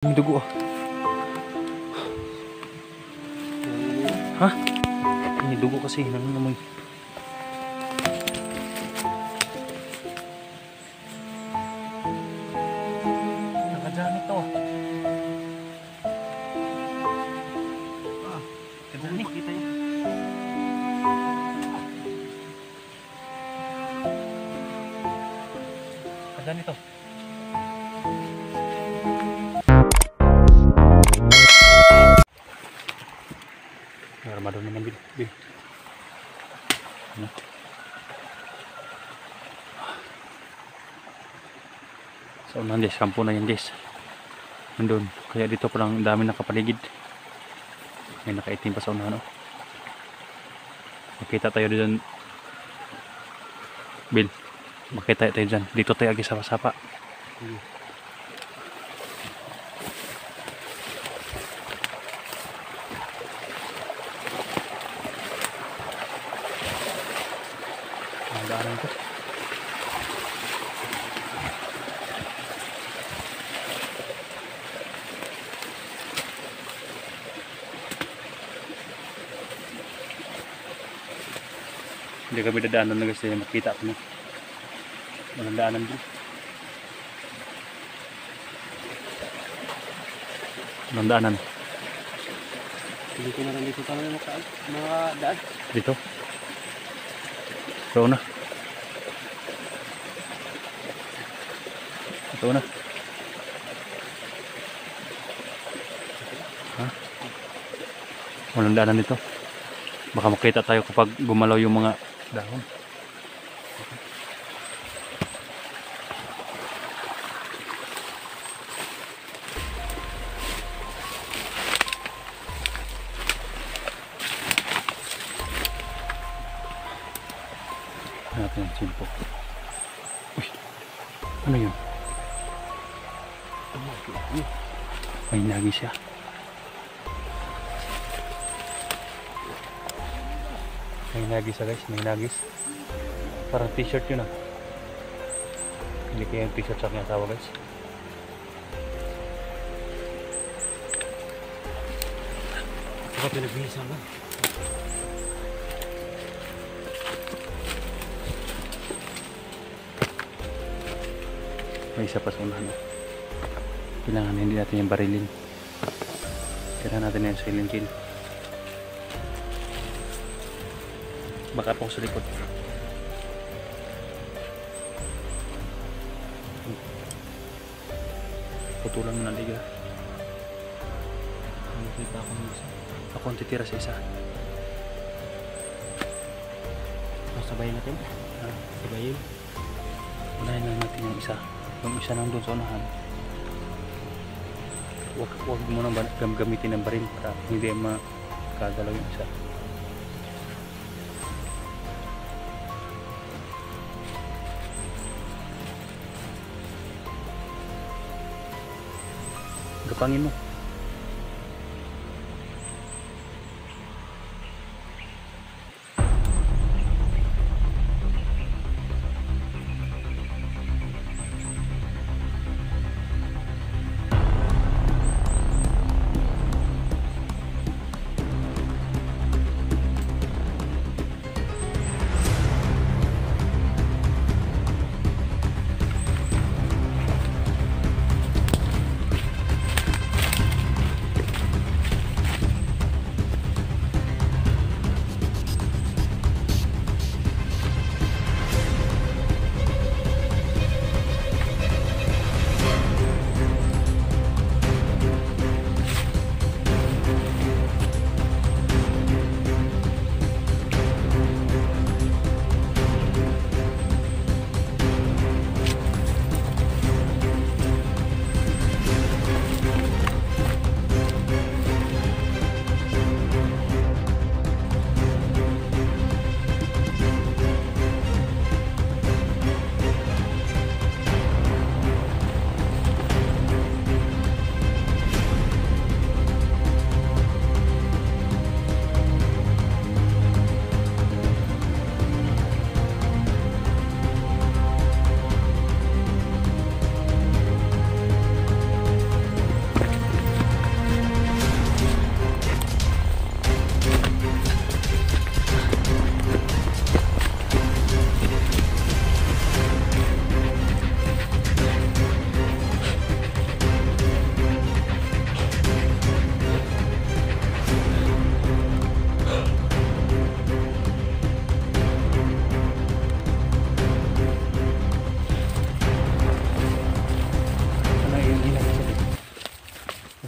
May dugo ah. Ha? May dugo kasi nangangamoy. Nakadyan ito ah. Kadyan kita yun. Kadyan ito. Armado naman bil. Ano? So nandiyan, kampo na yan guys. Nandun. Kaya dito parang dami nakapaligid. May nakaitim pa sa unahan. Makita tayo dyan. Bil. Makita tayo dyan. Dito tayo agi sa sapa. Daanan ko. Hindi kami dadaanan na guys, makita ko na. Walang daanan din. Walang daanan. Hindi ko na rin dito tayo mga daan. Dito. Ito na. Ito na. Ha? Walang daanan nito. Baka makita tayo kapag gumalaw yung mga dahon. Natin ang simpo. Uy, ano yun? May nagis siya. May nagis siya guys, may nagis. Parang t-shirt yun ah. Hindi kaya yung t-shirt sa aking asawa guys. Baka pinagbihisan ba? May isa pa sa unahan. Kailangan hindi natin yung barilin. Kailangan natin yung silent kill. Baka po sa likod. Putulan mo na liga. Nakita ako ng isa. Ako ang titira sa isa. Sabayin natin. Sabayin. Unahin lang natin yung isa. Yung isa nandun sa unahan. Huwag mo nang gamitin ng baril para hindi makagalaw yung isa. Gapangin mo.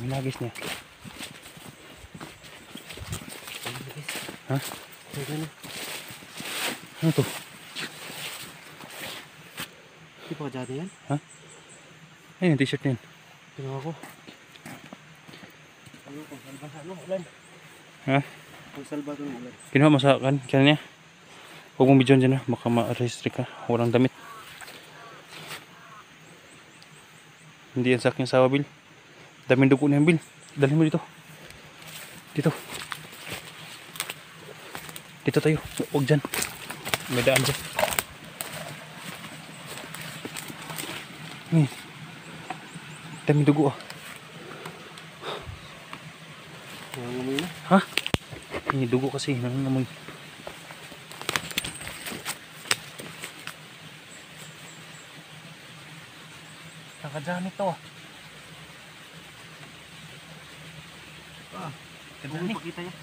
Ang nagis niya. Ha? Ano to? Hindi pa dyan yan? Ha? Ayun, yung t-shirt niyan. Ginawa ko. Ano kung salba sa ano? Ulan. Ha? Kung salba ito ng ulan. Kinuha mo sa kanya. Huwag mong bidyon dyan ha. Baka ma-restrict ka. Walang damit. Hindi yan sa aking sawa, Bill. Daming dugo na yan, Bill. Dalhin mo dito. Dito. Dito tayo. Huwag dyan. May daan dyan. Daming dugo ah. Nangangamoy na. Ha? May dugo kasi. Nangangamoy. Nakadyan ito ah. Huwag mo pakita niya.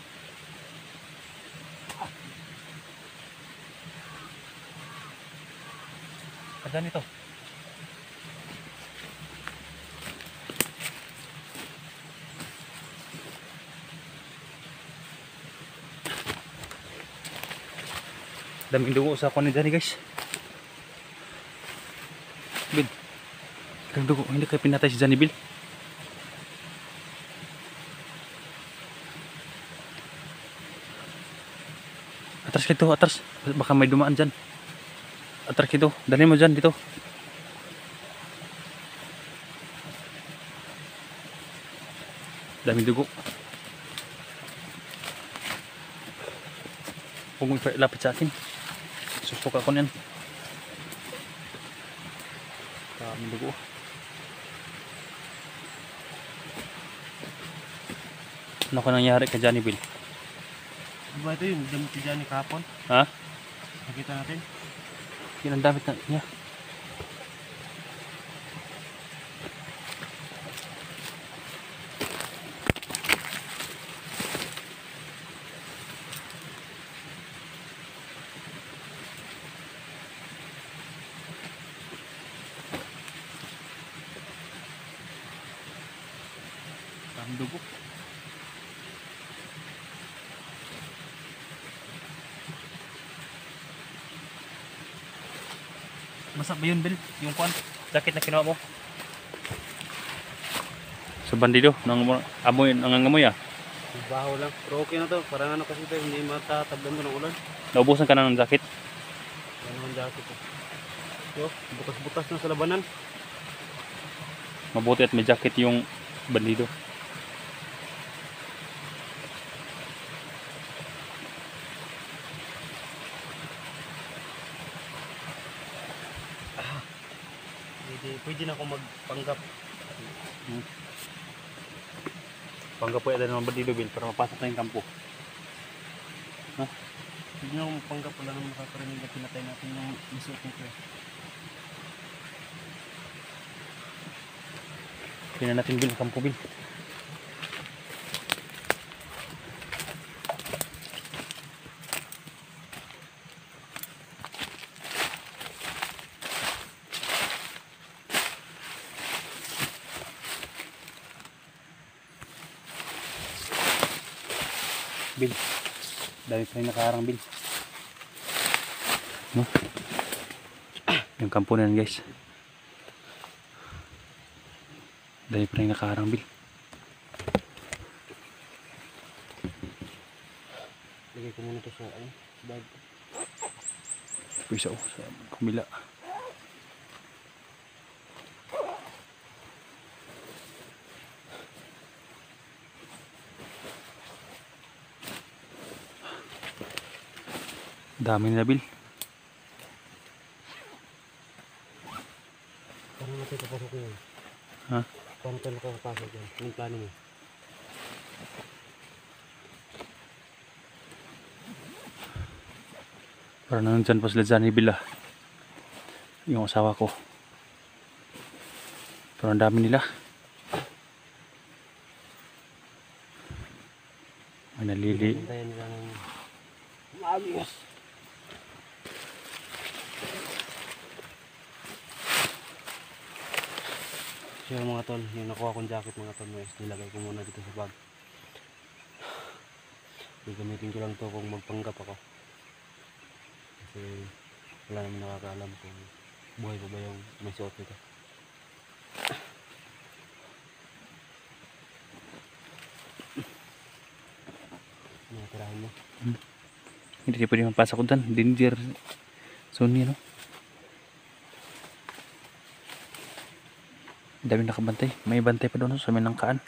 Nakadyan ito. Daming dugo sa kunin dyan guys. Bill. Daming dugo. Hindi kayo pinatay si Johnny Bill. Atras kito, atras. Baka may dumaan dyan. Atras kito. Dalhin mo dyan dito. Daming dugo. Huwag mo lapit sa akin. Susok ako niyan. Daming dugo. Ano ko nangyari kay Johnny Bill? Diba ito yung damit si Johnny kahapon? Ha? Nakita natin. Yan ang damit niya. Ang dugo. Masa ba yun, Bill? Yung kwan? Jacket na kinuha mo? Sa bandido, amoy, nangangamoy ah. Baho lang. Pero okay na to. Parang ano kasi ito, hindi matatablan mo ng ulan. Naubusan ka na ng jacket? Ano ang jacket to? Yo, bukas-bukas na sa labanan. Mabuti at may jacket yung bandido. Pwede na ako magpanggap. Panggap po yan ng bandido, Bill, para mapasok na yung kampo. Ha? Pwede na ako magpanggap. Wala naman makakarinig na pinatay natin yung isuot nito eh. Tingnan natin, Bill, kampo, Bill. Bill, dami pa rin nakaharang, Bill. No? Yung kampo na yan, guys. Dami pa rin nakaharang, Bill. Lagay ko muna ito sa bag. Pisa sa kumila. Dami nila, Bill. Paano natin papasok yun? Ha? Paano tayo makapasok yun? Anong plano mo? Parang nandyan pa sila Johnny Bill ah. Yung asawa ko. Pero ang dami nila. May nalili. Hintayin nila ng maagos. So yun mga tol, yung nakuha kong jacket mga tol, guys, nilagay ko muna dito sa bag. Gagamitin ko lang to kung magpanggap ako. Kasi wala naman nakakaalam kung buhay pa ba yung may suot nito. Tirahin mo. Hindi pwede mapasok ko dyan. Danger zone yun, no? Dami nakabantay. May bantay pa doon, no? Sa Minangkaan.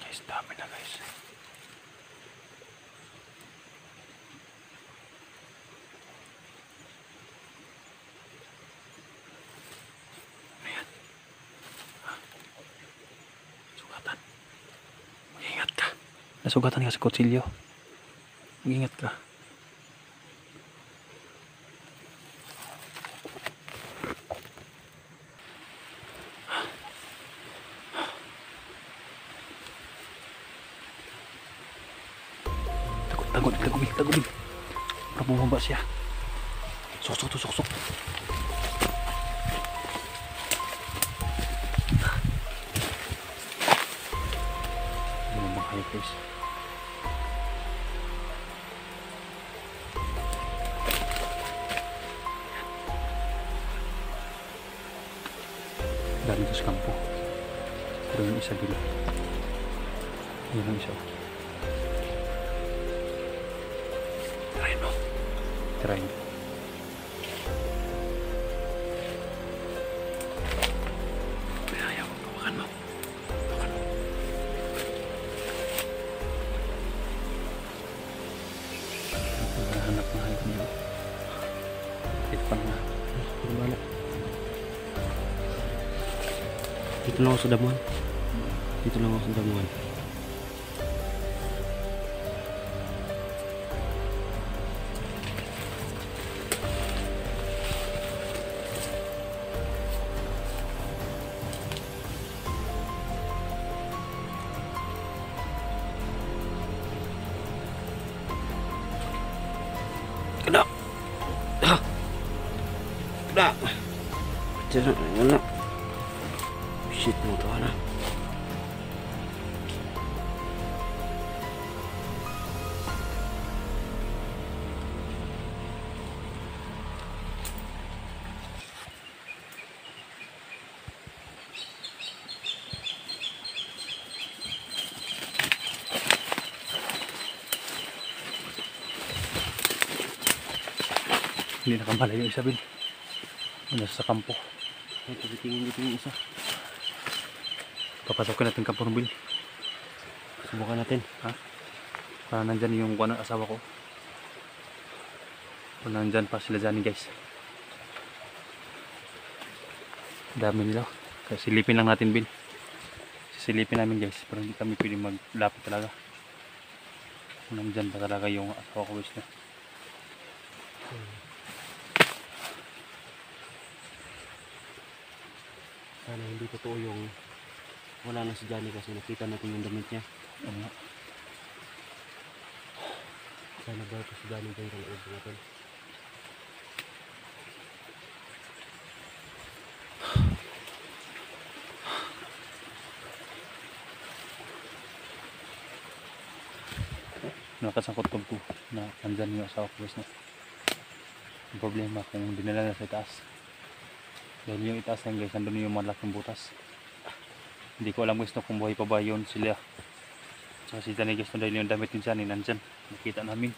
Guys, dami na guys. Sugatan. Mag-ingat ka. Nasugatan ka sa kutsilyo. Mag-ingat ka. Tagubi. Para bumaba siya. Sok. Bumaba kayo guys. Dami ito sa kampo. Pero yung isa bila. Yun ang isa. Tirahin. Ayaw, hawakan mo. Nahanap niyo. Ito pa nga. Bala. Dito lang ako sa damuhan. Kena. Wala. Shit mo to na. Hindi nakamalayo yung Isabel. Nasa sa kampo. Ito, tingin isa. Papasokin natin kampo ng Bill. Subukan natin. Ha? Para nandyan yung kuha ng asawa ko. Kung nandyan pa sila dyan guys. Dami nila. Kaya silipin lang natin Bill. Sisilipin namin guys. Pero hindi kami pwede maglapit talaga. Kung nandyan pa talaga yung asawa ko guys na. Sana hindi totoo yung wala na si Johnny kasi nakita natin yung damit niya. Sana ba ito si Johnny ba yung loob natin? Nakasangkot ko na nandyan yung asawa ko guys na. Ang problema kung dinala na sa itaas. Dahil yung itaas lang guys, nandun yung malaking butas. Hindi ko alam guys na kung buhay pa ba yun sila. So si Johnny guys na dahil yung damit ni Johnny nandyan. Nakita namin.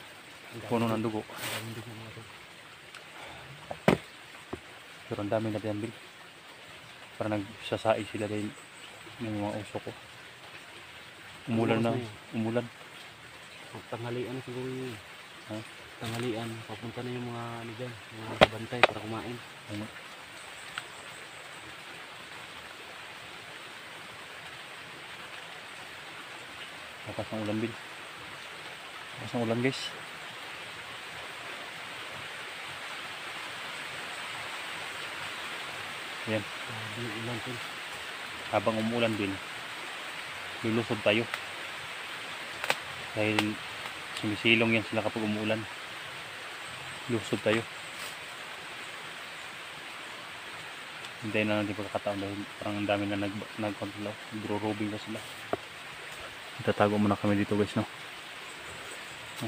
Puno ng dugo. Pero ang dami na din Bill. Para nagsasai sila dahil yung mga uso ko. Umulan na. Umulan. Tanghalian na siguro yun. Ha? Tanghalian. Papunta na yung mga ano dyan. Mga bantay para kumain. Lakas ng ulan Bill. Lakas ng ulan guys. Ayan. Ulan tol. Habang umuulan din, lulusod tayo. Dahil sumisilong yan sila kapag umuulan. Lusod tayo. Hintayin na natin pagkakataon dahil parang ang dami na nag-control. Nagro-robing na sila. Itatago muna kami dito guys, no?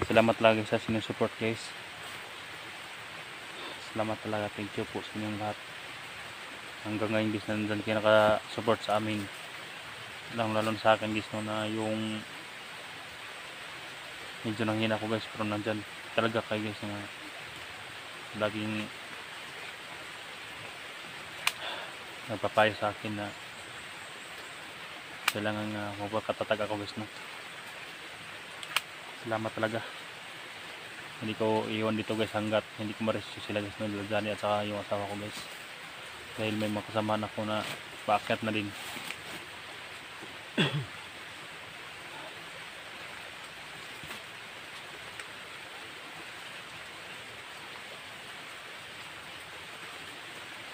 Salamat lagi sa sinusupport guys. Salamat talaga. Thank you po sa inyong lahat. Hanggang ngayon guys, nandun kayo nakasupport sa amin. Lalo sa akin guys, no, na yung medyo nanghina ko guys, pero nandyan talaga kayo guys na laging nagpapayo sa akin na kailangan magpakatatag ako guys, no? Salamat talaga. Hindi ko iwan dito guys hanggat hindi ko ma-rescue sila guys, no? Johnny at saka yung asawa ko guys, dahil may mga kasamahan ako na paakyat na din.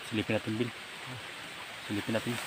Silipin natin Bill. Silipin natin.